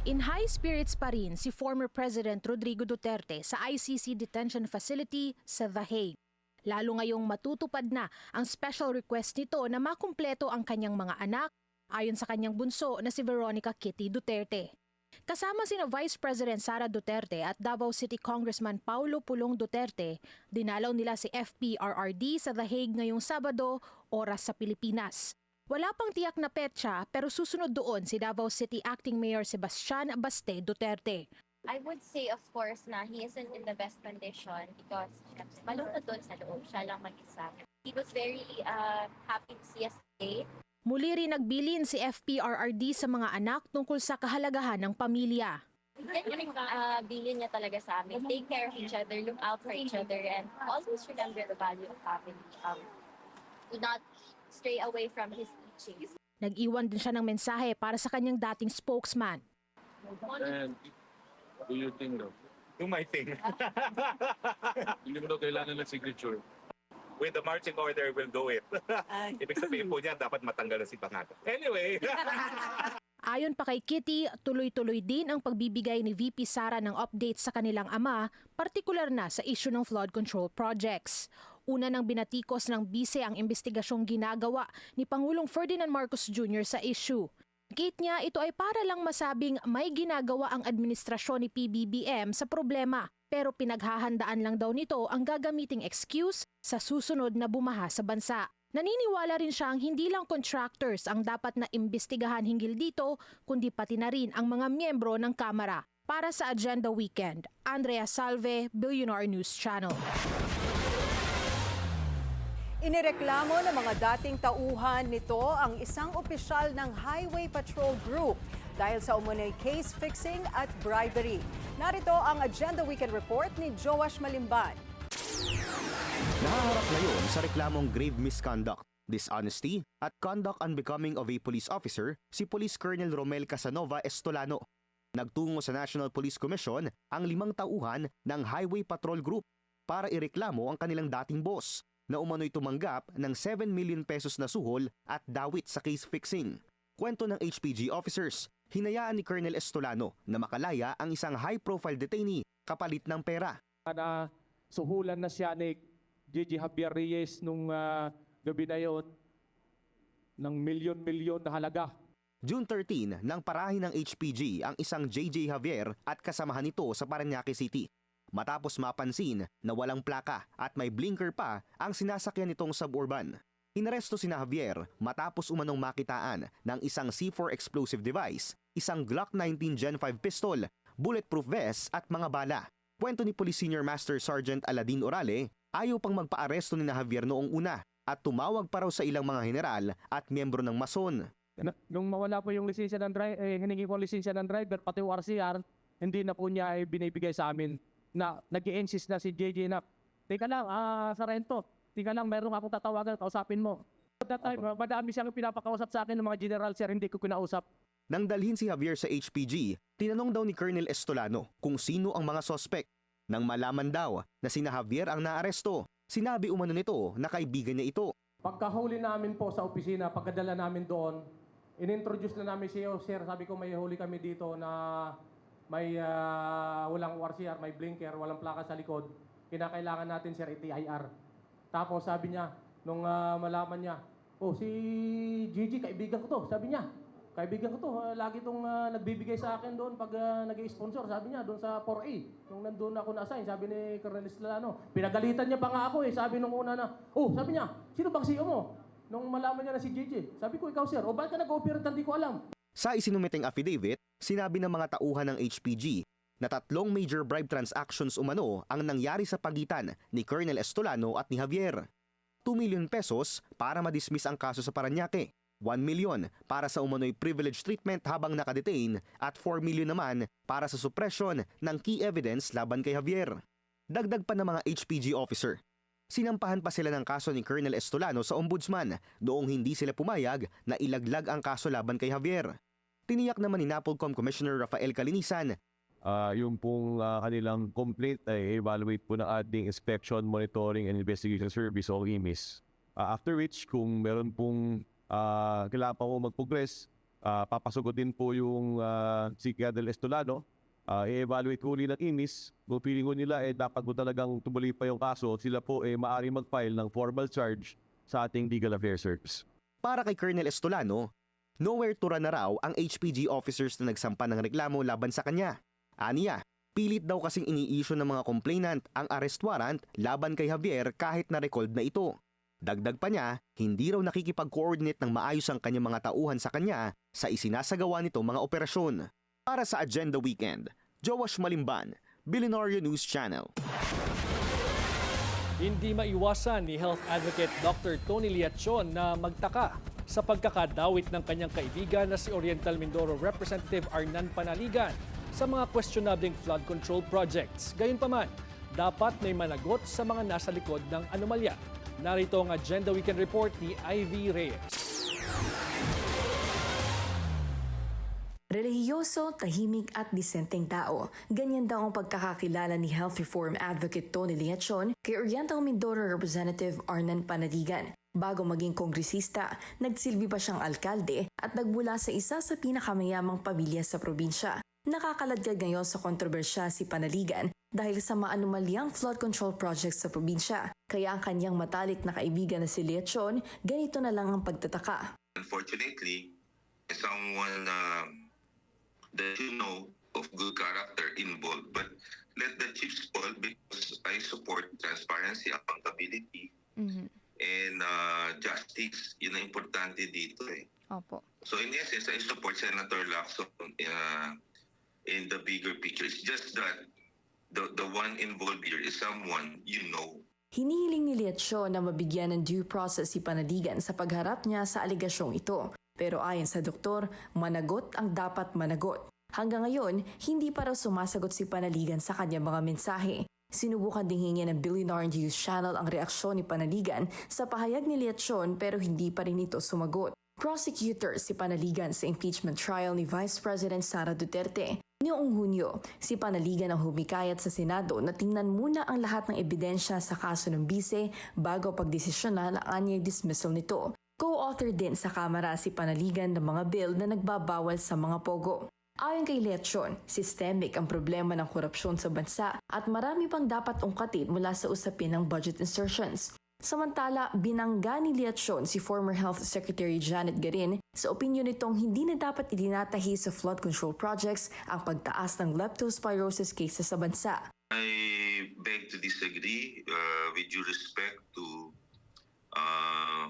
In high spirits pa rin si former President Rodrigo Duterte sa ICC Detention Facility sa The Hague. Lalo ngayong matutupad na ang special request nito na makumpleto ang kanyang mga anak ayon sa kanyang bunso na si Veronica Kitty Duterte. Kasama sina Vice President Sara Duterte at Davao City Congressman Paulo Pulong Duterte, dinalaw nila si FPRRD sa The Hague ngayong Sabado, oras sa Pilipinas. Wala pang tiyak na petsa pero susunod doon si Davao City Acting Mayor Sebastian Baste Duterte. I would say, of course, na he isn't in the best condition because malungkot doon sa loob. Siya lang mag-isa. He was very happy to see us today. Muli rin nagbilin si FPRRD sa mga anak tungkol sa kahalagahan ng pamilya. Bilin niya talaga sa amin. Take care of each other, look out for each other, and always remember the value of family. Do not stray away from his teachings. Nag-iwan din siya ng mensahe para sa kanyang dating spokesman. And do you think daw? Do my thing. Hindi mo daw kailangan ng signature. With the marching order, we'll do it. Ibig sabihin po niya, dapat matanggal na si Pangato. Anyway. Ayon pa kay Kitty, tuloy-tuloy din ang pagbibigay ni VP Sara ng update sa kanilang ama, partikular na sa issue ng flood control projects. Una nang binatikos ng bise ang investigasyong ginagawa ni Pangulong Ferdinand Marcos Jr. sa issue. Gate niya, ito ay para lang masabing may ginagawa ang administrasyon ni PBBM sa problema, pero pinaghahandaan lang daw nito ang gagamiting excuse sa susunod na bumaha sa bansa. Naniniwala rin siyang hindi lang contractors ang dapat na imbestigahan hinggil dito, kundi pati na rin ang mga miyembro ng Kamara. Para sa Agenda Weekend, Andrea Salve, Billionaire News Channel. Inireklamo ng mga dating tauhan nito ang isang opisyal ng Highway Patrol Group dahil sa umunay case fixing at bribery. Narito ang Agenda Weekend Report ni Joash Malimban. Nahaharap ngayon sa reklamong grave misconduct, dishonesty at conduct unbecoming of a police officer si Police Colonel Romel Casanova Estolano. Nagtungo sa National Police Commission ang 5 tauhan ng Highway Patrol Group para ireklamo ang kanilang dating boss na umano'y tumanggap ng 7 million pesos na suhol at dawit sa case fixing. Kwento ng HPG officers, hinayaan ni Colonel Estolano na makalaya ang isang high-profile detainee kapalit ng pera. Suhulan na siya ni Gigi Javier Reyes nung gabi na yun ng milyon-milyon na halaga. June 13 nang parahin ng HPG ang isang JJ Javier at kasamahan nito sa Parañaque City. Matapos mapansin na walang plaka at may blinker pa ang sinasakyan nitong suburban. Inaresto si Javier matapos umanong makitaan ng isang C4 explosive device, isang Glock 19 Gen 5 pistol, bulletproof vest at mga bala. Kwento ni Police Senior Master Sergeant Aladin Orale, ayaw pang magpaaresto ni Javier noong una at tumawag pa raw sa ilang mga general at miyembro ng Mason. Nung mawala po yung lisensya ng driver, hiningi ko lisensya ng driver, pati RCR, hindi na po niya binibigay sa amin. Na nag-i-insist na si JJ na, teka lang, Sarento, teka lang, meron akong tatawagan, kausapin mo. At that time, madami siyang pinapakausap sa akin ng mga general, sir, hindi ko kinausap. Nang dalhin si Javier sa HPG, tinanong daw ni Colonel Estolano kung sino ang mga sospek. Nang malaman daw na sina Javier ang naaresto, sinabi umano nito na kaibigan niya ito. Pagkahuli namin po sa opisina, pagkadala namin doon, inintroduce na namin siya, sir, sabi ko may huli kami dito na may walang RCR, may blinker, walang plaka sa likod. Kinakailangan natin, sir, i-TIR. Tapos sabi niya, nung malaman niya, oh, si Gigi, kaibigan ko to, sabi niya. Kaibigan ko to, lagi itong nagbibigay sa akin doon pag nag-i-sponsor, sabi niya, doon sa 4A. Nung nandun ako na-assign, sabi ni Colonel Estolano, pinagalitan niya pa nga ako sabi nung una na, oh, sabi niya, sino bang CEO mo? Nung malaman niya na si Gigi, sabi ko, ikaw sir, o bakit ka nag-operate, hindi ko alam. Sa isinumiteng affidavit, sinabi ng mga tauhan ng HPG na 3 major bribe transactions umano ang nangyari sa pagitan ni Colonel Estolano at ni Javier. 2 million pesos para madismiss ang kaso sa Parañaque, 1 million para sa umano'y privilege treatment habang nakadetain at 4 million naman para sa suppression ng key evidence laban kay Javier. Dagdag pa ng mga HPG officer, sinampahan pa sila ng kaso ni Colonel Estolano sa ombudsman noong hindi sila pumayag na ilaglag ang kaso laban kay Javier. Tiniyak naman ni NAPOLCOM Commissioner Rafael Calinisan, yung pong kanilang complaint ay evaluate po ng ating Inspection, Monitoring and Investigation Service o IMIS. After which, kung meron pong kailangan pa po mag-progress, papasagutin po yung si Colonel Estolano, i-evaluate ko ulit ng IMIS. Kung feeling ko nila dapat po talagang tumuloy pa yung kaso, sila po maaari mag-file ng formal charge sa ating Legal Affairs Service. Para kay Colonel Estolano, nowhere to run na raw ang HPG officers na nagsampa ng reklamo laban sa kanya. Aniya, pilit daw kasing ini-issue ng mga complainant ang arrest warrant laban kay Javier kahit na-recalled na ito. Dagdag pa niya, hindi raw nakikipag-coordinate ng maayos ang kanyang mga tauhan sa kanya sa isinasagawa nitong mga operasyon. Para sa Agenda Weekend, Joash Malimban, Billionaire News Channel. Hindi maiwasan ni health advocate Dr. Tony Liachon na magtaka sa pagkakadawit ng kanyang kaibigan na si Oriental Mindoro Representative Arnan Panaligan sa mga questionabling flood control projects. Gayunpaman, dapat may managot sa mga nasa likod ng anomalya. Narito ang Agenda Weekend Report ni Ivy Reyes. Relihiyoso, tahimik at disenteng tao. Ganyan daw ang pagkakakilala ni health reform advocate Tony Liachon kay Oriental Mindoro Representative Arnan Panaligan. Bago maging kongresista, nagsilbi pa siyang alkalde at nagmula sa isa sa pinakamayamang pamilya sa probinsya. Nakakaladkad ngayon sa kontrobersya si Panaligan dahil sa maanumalyang flood control projects sa probinsya. Kaya ang kanyang matalik na kaibigan na si Liachon, ganito na lang ang pagtataka. Unfortunately, someone that you know of good character involved, but let the chips fall because I support transparency, accountability, and justice. Yun ang importante dito eh. Opo. So in essence, I support Senator Lacson in the bigger picture. It's just that the one involved here is someone you know. Hinihiling ni Liachon na mabigyan ng due process si Panaligan sa pagharap niya sa aligasyong ito. Pero ayon sa doktor, managot ang dapat managot. Hanggang ngayon, hindi pa raw sumasagot si Panaligan sa kanyang mga mensahe. Sinubukan ding hingin ng Billionaire News Channel ang reaksyon ni Panaligan sa pahayag ni Liachon pero hindi pa rin ito sumagot. Prosecutor si Panaligan sa impeachment trial ni Vice President Sara Duterte. Noong Hunyo, si Panaligan ang humikayat sa Senado na tingnan muna ang lahat ng ebidensya sa kaso ng bise bago pagdesisyonan ang anyay dismissal nito. Co-author din sa Kamara si Panaligan ng mga bill na nagbabawal sa mga pogo. Ayon kay Liachon, systemic ang problema ng korupsyon sa bansa at marami pang dapat ungkatin mula sa usapin ng budget insertions. Samantala, binangga ni Liachon si former Health Secretary Janet Garin sa opinyon nitong hindi na dapat idinatahi sa flood control projects ang pagtaas ng leptospirosis cases sa bansa. I beg to disagree with due respect to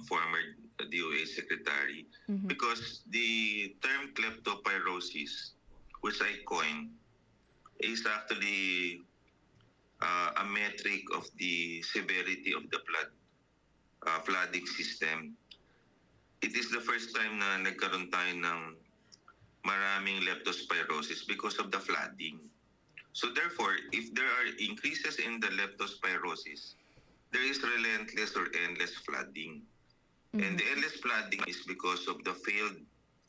former DOA Secretary because the term kleptopyrosis, which I coined, is actually a metric of the severity of the flooding system. It is the first time na nagkaroon tayo ng maraming leptospirosis because of the flooding. So therefore, if there are increases in the leptospirosis, there is relentless or endless flooding. And the endless flooding is because of the failed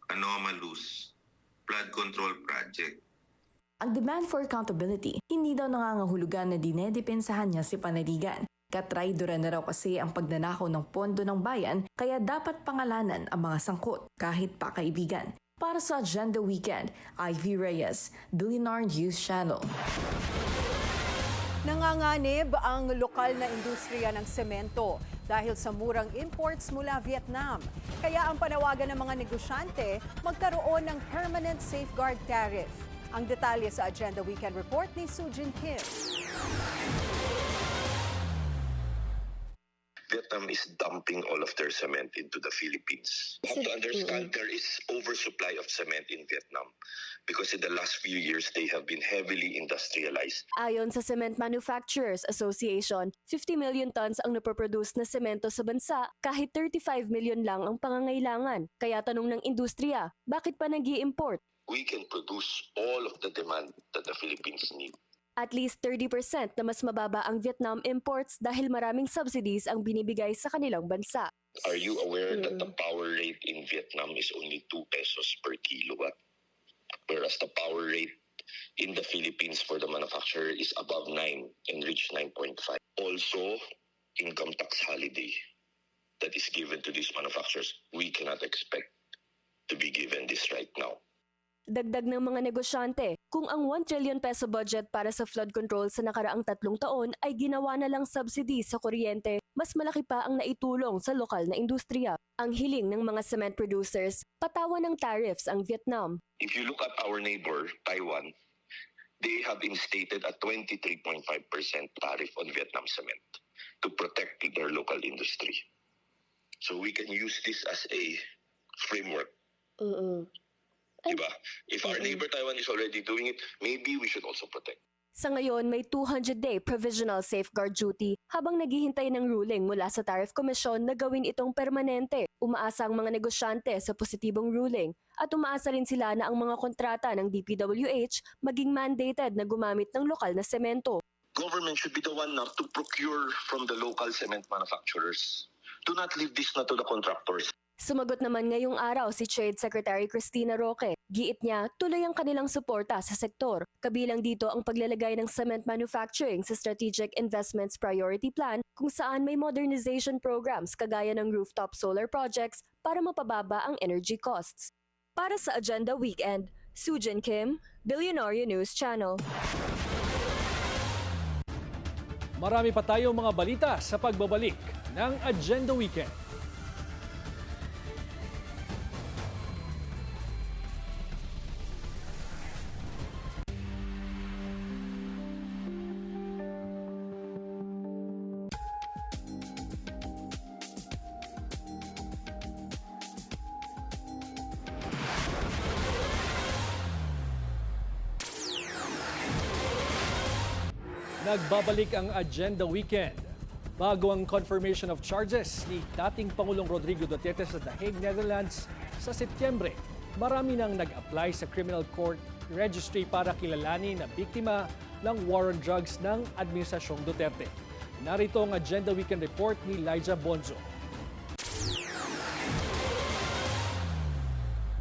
anomalous flood control project. Ang demand for accountability, hindi daw nangangahulugan na dinedepensahan niya si Panaligan. Katraidoran na raw kasi ang pagnanakaw ng pondo ng bayan kaya dapat pangalanan ang mga sangkot kahit pa kaibigan. Para sa Agenda Weekend, Ivy Reyes, Billionaire News Channel. Nanganganib ang lokal na industriya ng semento dahil sa murang imports mula Vietnam. Kaya ang panawagan ng mga negosyante, magkaroon ng permanent safeguard tariff. Ang detalye sa Agenda Weekend Report ni Sujin Kim. Vietnam is dumping all of their cement into the Philippines. You have to understand there is oversupply of cement in Vietnam because in the last few years they have been heavily industrialized. Ayon sa Cement Manufacturers Association, 50 million tons ang napoproduce na semento sa bansa kahit 35 million lang ang pangangailangan. Kaya tanong ng industriya, bakit pa nag-i-import? We can produce all of the demand that the Philippines need. At least 30% na mas mababa ang Vietnam imports dahil maraming subsidies ang binibigay sa kanilang bansa. Are you aware that the power rate in Vietnam is only 2 pesos per kilowatt? Whereas the power rate in the Philippines for the manufacturer is above 9 and reach 9.5. Also, income tax holiday that is given to these manufacturers, we cannot expect to be given this right now. Dagdag ng mga negosyante, kung ang 1 trillion peso budget para sa flood control sa nakaraang 3 taon ay ginawa na lang subsidy sa kuryente, mas malaki pa ang naitulong sa lokal na industriya. Ang hiling ng mga cement producers, patawan ng tariffs ang Vietnam. If you look at our neighbor, Taiwan, they have instated a 23.5% tariff on Vietnam cement to protect their local industry. So we can use this as a framework. Diba? If our neighbor Taiwan is already doing it, maybe we should also protect. Sa ngayon, may 200-day provisional safeguard duty habang naghihintay ng ruling mula sa Tariff Commission na gawin itong permanente. Umaasa ang mga negosyante sa positibong ruling at umaasa rin sila na ang mga kontrata ng DPWH maging mandated na gumamit ng lokal na semento. Government should be the one now to procure from the local cement manufacturers. Do not leave this na to the contractors. Sumagot naman ngayong araw si Trade Secretary Cristina Roque. Giit niya, tuloy ang kanilang suporta sa sektor. Kabilang dito ang paglalagay ng cement manufacturing sa Strategic Investments Priority Plan kung saan may modernization programs kagaya ng rooftop solar projects para mapababa ang energy costs. Para sa Agenda Weekend, Sujin Kim, Billionaire News Channel. Marami pa tayong mga balita sa pagbabalik ng Agenda Weekend. Nagbabalik ang Agenda Weekend. Bago ang confirmation of charges ni dating Pangulong Rodrigo Duterte sa The Hague, Netherlands sa Setyembre, marami nang nag-apply sa Criminal Court Registry para kilalanin na biktima ng war on drugs ng Administrasyong Duterte. Narito ang Agenda Weekend report ni Elijah Bonzo.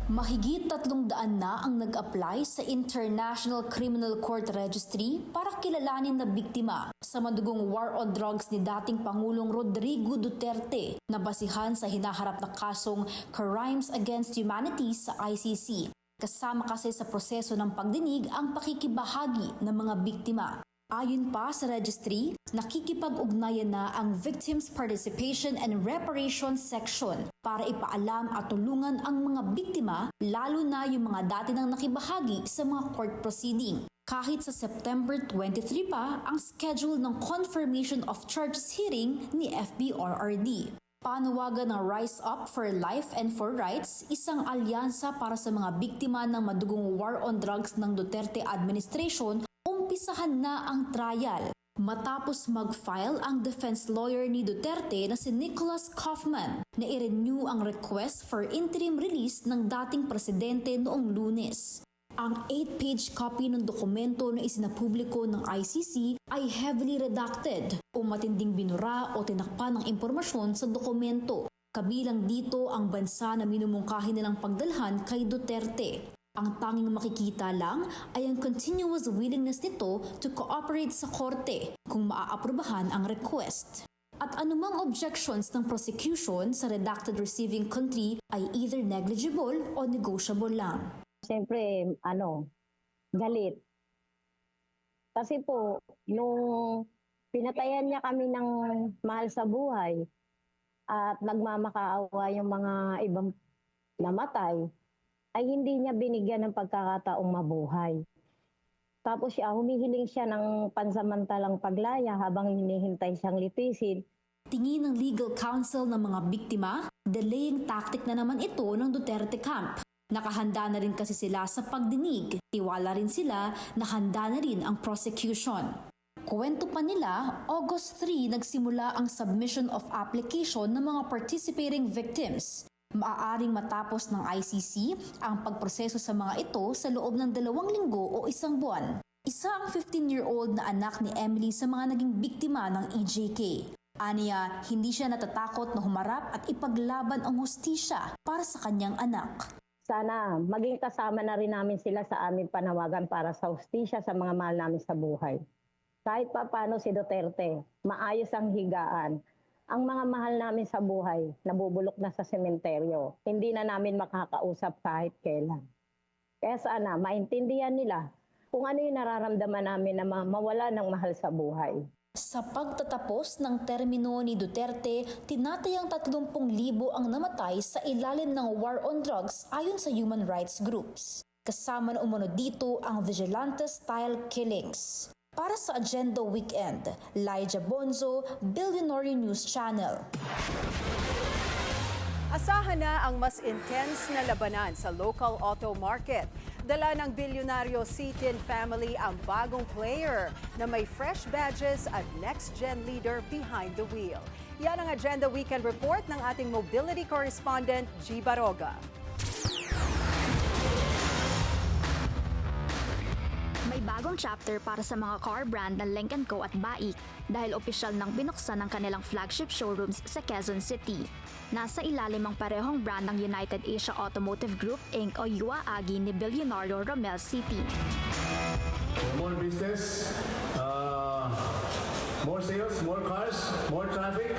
Mahigit 300 na ang nag-apply sa International Criminal Court Registry para kilalanin na biktima sa madugong war on drugs ni dating Pangulong Rodrigo Duterte na basihan sa hinaharap na kasong Crimes Against Humanity sa ICC. Kasama kasi sa proseso ng pagdinig ang pakikibahagi ng mga biktima. Ayon pa sa registry, nakikipag-ugnayan na ang Victims Participation and Reparation Section para ipaalam at tulungan ang mga biktima, lalo na yung mga dati nang nakibahagi sa mga court proceeding. Kahit sa September 23 pa ang schedule ng Confirmation of Charges hearing ni FBRRD. Panawagan ng Rise Up for Life and for Rights, isang alyansa para sa mga biktima ng madugong war on drugs ng Duterte administration, umpisahan na ang trial. Matapos mag-file ang defense lawyer ni Duterte na si Nicholas Kaufman na i-renew ang request for interim release ng dating presidente noong Lunes. Ang 8-page copy ng dokumento na isinapubliko ng ICC ay heavily redacted o matinding binura o tinakpan ng impormasyon sa dokumento. Kabilang dito ang bansa na minumungkahi nilang pagdalhan kay Duterte. Ang tanging makikita lang ay ang continuous willingness nito to cooperate sa korte kung maaaprubahan ang request. At anumang objections ng prosecution sa redacted receiving country ay either negligible o negotiable lang. Siyempre, galit. Kasi po, nung pinatayan niya kami ng mahal sa buhay at nagmamakaawa yung mga ibang namatay, ay hindi niya binigyan ng pagkakataong mabuhay. Tapos humihiling siya ng pansamantalang paglaya habang hinihintay siyang litisin. Tingin ng legal counsel ng mga biktima, delaying tactic na naman ito ng Duterte camp. Nakahanda na rin kasi sila sa pagdinig. Tiwala rin sila na handa na rin ang prosecution. Kwento pa nila, August 3 nagsimula ang submission of application ng mga participating victims. Maaaring matapos ng ICC ang pagproseso sa mga ito sa loob ng 2 linggo o 1 buwan. Isa ang 15-year-old na anak ni Emily sa mga naging biktima ng EJK. Aniya, hindi siya natatakot na humarap at ipaglaban ang hustisya para sa kanyang anak. Sana maging kasama na rin namin sila sa aming panawagan para sa hustisya sa mga mahal namin sa buhay. Kahit pa paano si Duterte, maayos ang higaan. Ang mga mahal namin sa buhay, nabubulok na sa sementeryo. Hindi na namin makakausap kahit kailan. Kaya sana maintindihan nila kung ano yung nararamdaman namin na mawala ng mahal sa buhay. Sa pagtatapos ng termino ni Duterte, tinatayang 30,000 ang namatay sa ilalim ng war on drugs ayon sa human rights groups. Kasama na umano dito ang vigilante-style killings. Para sa Agenda Weekend, Elijah Bonzo, Billionaire News Channel. Asahan na ang mas intense na labanan sa local auto market. Dala ng bilyonaryo Sitin family ang bagong player na may fresh badges at next-gen leader behind the wheel. Yan ang Agenda Weekend Report ng ating mobility correspondent, G. Baroga. May bagong chapter para sa mga car brand ng Lynk & Co at BAIC dahil opisyal nang binuksan ang kanilang flagship showrooms sa Quezon City. Nasa ilalim ang parehong brand ng United Asia Automotive Group Inc. o UAAGI ni Bilyonaryo Romel City. More business, more sales, more cars, more traffic.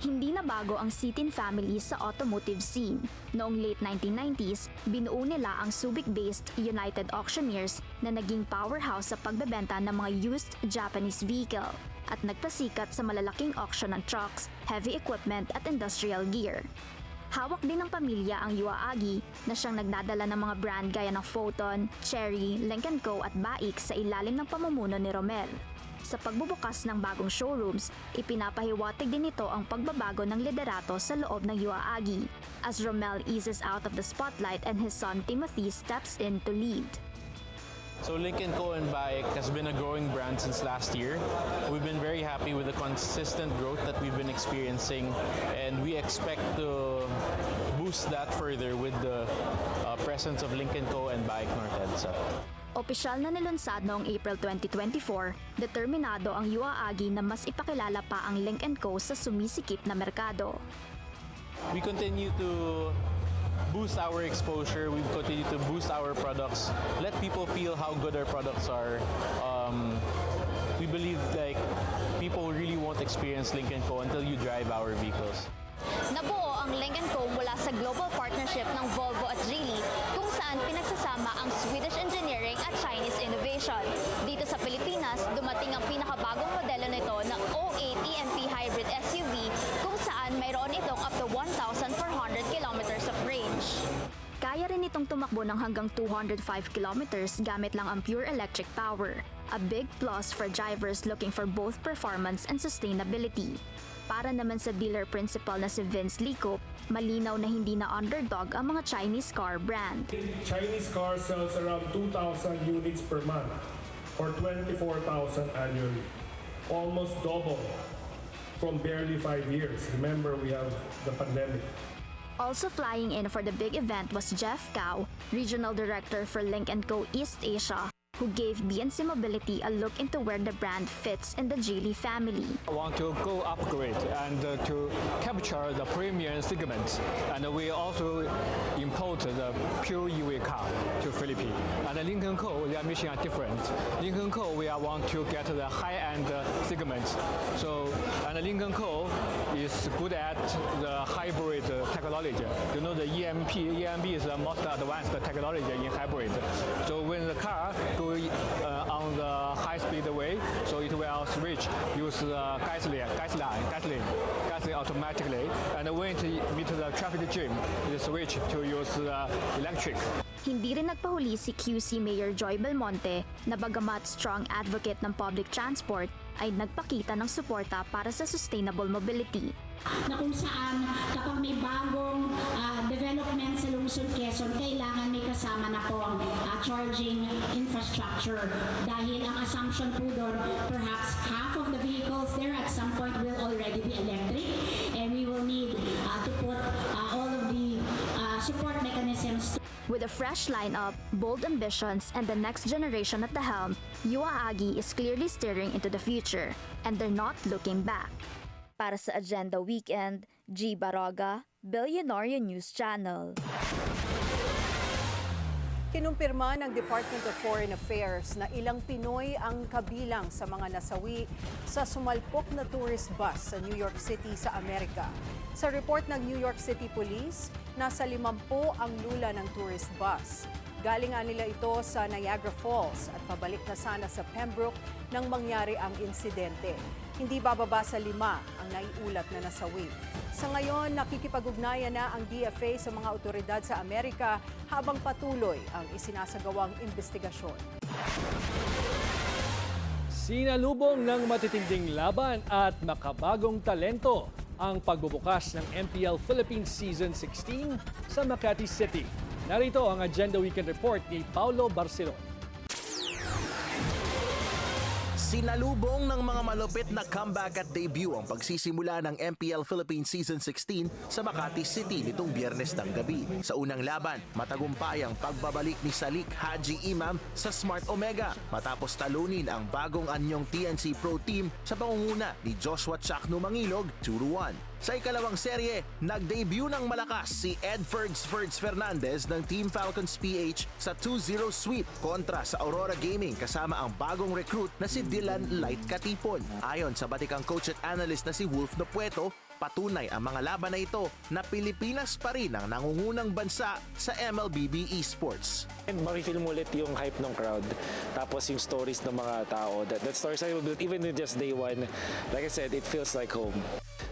Hindi na bago ang Sitin family sa automotive scene. Noong late 1990s, binuo nila ang Subic-based United Auctioneers na naging powerhouse sa pagbebenta ng mga used Japanese vehicle at nagpasikat sa malalaking auction ng trucks, heavy equipment at industrial gear. Hawak din ng pamilya ang UAAGI na siyang nagdadala ng mga brand gaya ng Photon, Chery, Lynk & Co at BAIC sa ilalim ng pamumuno ni Romel. Sa pagbubukas ng bagong showrooms, ipinapahiwatig din ito ang pagbabago ng liderato sa loob ng UAAGI as Romel eases out of the spotlight and his son Timothy steps in to lead. So Lynk & Co and BAIC has been a growing brand since last year. We've been very happy with the consistent growth that we've been experiencing, and we expect to boost that further with the presence of Lynk & Co and BAIC North EDSA. Opisyal na nilunsad noong April 2024, determinado ang UAAGI na mas ipakilala pa ang Lynk & Co sa sumisikip na merkado. We continue to boost our exposure, we continue to boost our products, let people feel how good our products are. We believe like people really won't experience Lynk & Co until you drive our vehicles. Nabuo ang Lynk & Co mula sa global partnership ng Volvo at Geely kung saan pinagsasama ang Swedish engineering at Chinese innovation. Dito sa Pilipinas, dumating ang pinakabagong modelo nito na 08 EMP hybrid SUV kung saan mayroon itong up to 1,400 kilometers of range. Kaya rin itong tumakbo ng hanggang 205 kilometers gamit lang ang pure electric power, a big plus for drivers looking for both performance and sustainability. Para naman sa dealer principal na si Vince Lico, malinaw na hindi na underdog ang mga Chinese car brand. Chinese car sells around 2,000 units per month or 24,000 annually. Almost double from barely 5 years. Remember, we have the pandemic. Also flying in for the big event was Jeff Cao, Regional Director for Lynk & Co East Asia, who gave BNC Mobility a look into where the brand fits in the Geely family. I want to go upgrade and to capture the premium segment, and we also import the pure EV car to Philippines. And Lynk & Co, their mission are different. Lynk & Co, we want to get the high-end segment. So, and Lynk & Co is good at the hybrid technology. You know the EMP is the most advanced technology in hybrid. So when the car on the high-speed way, so it will switch, use the gasoline automatically, and when it meets the traffic jam, it switch to use electric. Hindi rin nagpahuli si QC Mayor Joy Belmonte na bagamat strong advocate ng public transport, ay nagpakita ng suporta para sa sustainable mobility. Na kung saan kapag may bagong development sa lungsod Quezon, kailangan may kasama na po ang charging infrastructure. Dahil ang assumption po doon, perhaps half of the vehicles there at some point will already be electric, and we will need to put all of the support mechanisms. With a fresh lineup, bold ambitions, and the next generation at the helm, UAAGI is clearly steering into the future, and they're not looking back. Para sa Agenda Weekend, G. Baroga, Bilyonaryo News Channel. Kinumpirma ng Department of Foreign Affairs na ilang Pinoy ang kabilang sa mga nasawi sa sumalpok na tourist bus sa New York City sa Amerika. Sa report ng New York City Police, nasa 50 ang lula ng tourist bus. Galing nga nila ito sa Niagara Falls at pabalik na sana sa Pembroke nang mangyari ang insidente. Hindi bababa sa 5 ang naiulat na nasawi. Sa ngayon, nakikipag-ugnayan na ang DFA sa mga otoridad sa Amerika habang patuloy ang isinasagawang investigasyon. Sinalubong ng matitinding laban at makabagong talento ang pagbubukas ng MPL Philippines Season 16 sa Makati City. Narito ang Agenda Weekend Report ni Paulo Barcelon. Sinalubong ng mga malupit na comeback at debut ang pagsisimula ng MPL Philippines Season 16 sa Makati City nitong Biyernes ng gabi. Sa unang laban, matagumpay ang pagbabalik ni Salik Haji Imam sa Smart Omega matapos talunin ang bagong anyong TNC Pro Team sa pangunguna ni Joshua Chakno Mangilog 2-1. Sa ikalawang serye, nag-debut ng malakas si Ed Ferds Fernandez ng Team Falcons PH sa 2-0 sweep kontra sa Aurora Gaming kasama ang bagong recruit na si Dylan Light Katipon. Ayon sa batikang coach at analyst na si Wolf Nopueto, patunay ang mga laban na ito na Pilipinas pa rin ang nangungunang bansa sa MLBB Esports. And makifeel mo ulit yung hype ng crowd, tapos yung stories ng mga tao. That stories I will build even in just day one. Like I said, it feels like home.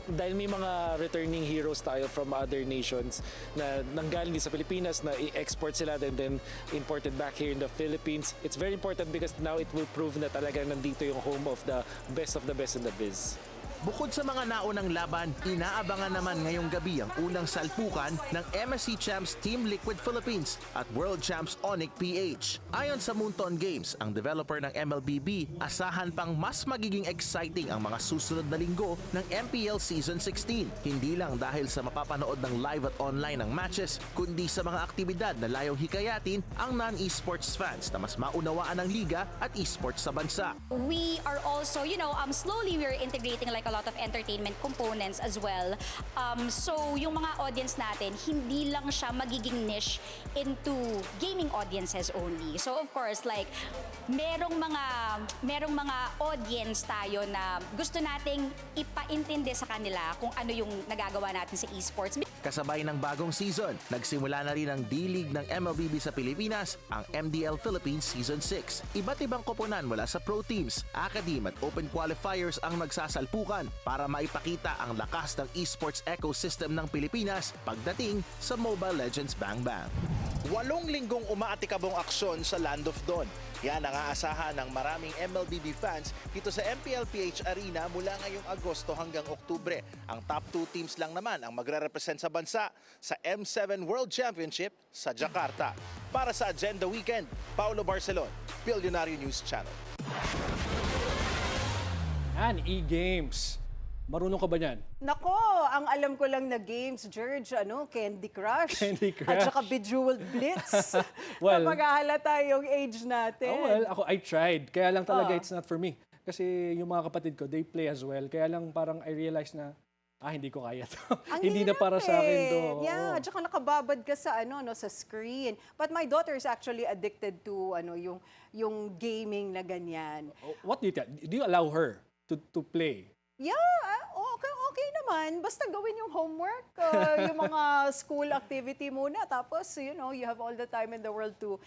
Dahil may mga returning heroes tayo from other nations na nanggaling din sa Pilipinas na i-export sila and then imported back here in the Philippines. It's very important because now it will prove na talaga nandito yung home of the best in the biz. Bukod sa mga naunang laban, inaabangan naman ngayong gabi ang unang salpukan ng MSC Champs Team Liquid Philippines at World Champs Onic PH. Ayon sa Moonton Games, ang developer ng MLBB, asahan pang mas magiging exciting ang mga susunod na linggo ng MPL Season 16. Hindi lang dahil sa mapapanood ng live at online ng matches, kundi sa mga aktibidad na layong hikayatin ang non-esports fans na mas maunawaan ang liga at esports sa bansa. We are also, slowly we're integrating like a lot of entertainment components as well. So yung mga audience natin, hindi lang siya magiging niche into gaming audiences only. So of course, like merong mga audience tayo na gusto nating ipaintindi sa kanila kung ano yung nagagawa natin sa esports. Kasabay ng bagong season, nagsimula na rin ang D-League ng MLBB sa Pilipinas, ang MDL Philippines Season 6. Iba't ibang koponan mula sa pro teams, academe at open qualifiers ang nagsasalpukan para maipakita ang lakas ng esports ecosystem ng Pilipinas pagdating sa Mobile Legends Bang Bang. 8 linggong umaatikabong aksyon sa Land of Dawn. Yan ang aasahan ng maraming MLBB fans dito sa MPL PH Arena mula ngayong Agosto hanggang Oktubre. Ang top 2 teams lang naman ang magre-represent sa bansa sa M7 World Championship sa Jakarta. Para sa Agenda Weekend, Paulo Barcelon, Billionaire News Channel. Yan, e-games. Marunong ka ba niyan? Nako, ang alam ko lang na games, George, Candy Crush. Candy Crush. At saka Bejeweled Blitz. Well, Napag-ahalata yung age natin. I tried. Kaya lang talaga it's not for me. Kasi yung mga kapatid ko, they play as well. Kaya lang parang I realized na, hindi ko kaya to. Hindi na para sa akin to. Yeah, at saka nakababad ka sa sa screen. But my daughter is actually addicted to yung gaming na ganyan. What do you allow her to play? Yeah, okay naman. Basta gawin yung homework, yung mga school activity muna. Tapos, you have all the time in the world to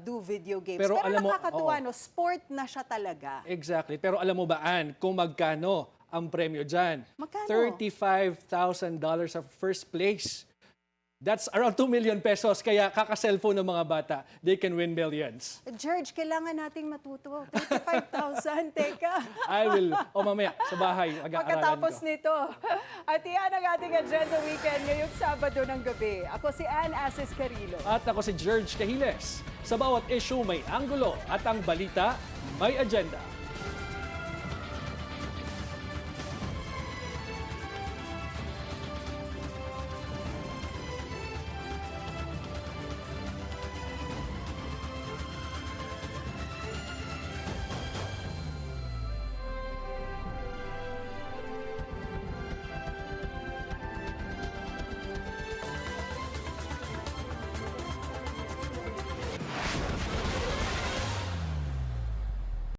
do video games. Pero alam mo, nakakatuwa, sport na siya talaga. Exactly. Pero alam mo ba, Ann, kung magkano ang premyo dyan? Magkano? $35,000 sa first place. That's around 2 million pesos. Kaya kaka-cellphone ng mga bata, they can win millions. George, kailangan nating matuto. 35,000, teka. I will. Mamaya, sa bahay, mag-aaralan ko. Pagkatapos nito. At yan ang ating Agenda Weekend ngayong Sabado ng gabi. Ako si Ann Asis Carilo. At ako si George Cahiles. Sa bawat issue may anggulo at ang balita may agenda.